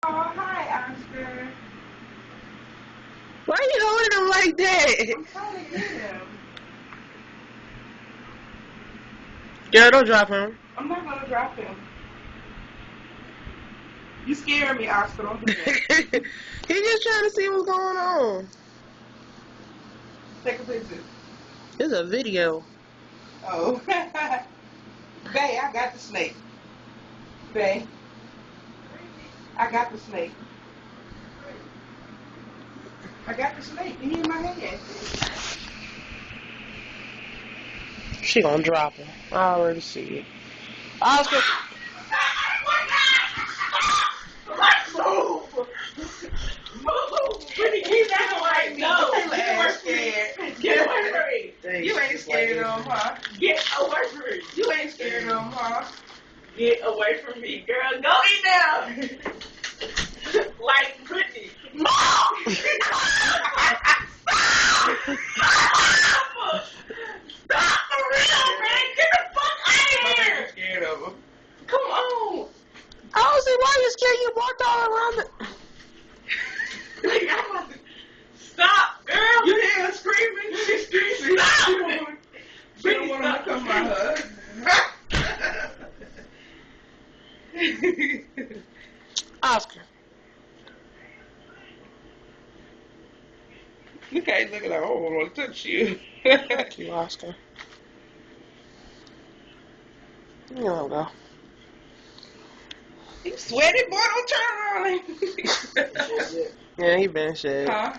Oh, hi, Oscar. Why you holding him like that? I'm trying to get him. Girl, don't drop him. I'm not going to drop him. You scaring me, Oscar. Don't do that. He just trying to see what's going on. Take a picture. It's a video. Oh. Bae, I got the snake. Bae. I got the snake. I got the snake. He in my hand. She gonna drop him. I already see it. Oscar. Move! Move! Pretty, he's not like no. You scared. Get away from me. You ain't scared of him, huh? Get away from me. You ain't scared of him, huh? Get away from me, girl. Go eat now. Like Britney. Mom! Stop for real, man. Get the fuck out of here. I'm scared of him. Come on. I don't see why you scared. You walked all around the... Stop, girl. You hear her screaming? She's screaming. Stop. She don't want to become my husband. Oscar. Look at you looking like, oh, I want to touch you. Thank you, Oscar. You don't go. You sweaty, boy. Don't turn around. Yeah, he been shit. Huh?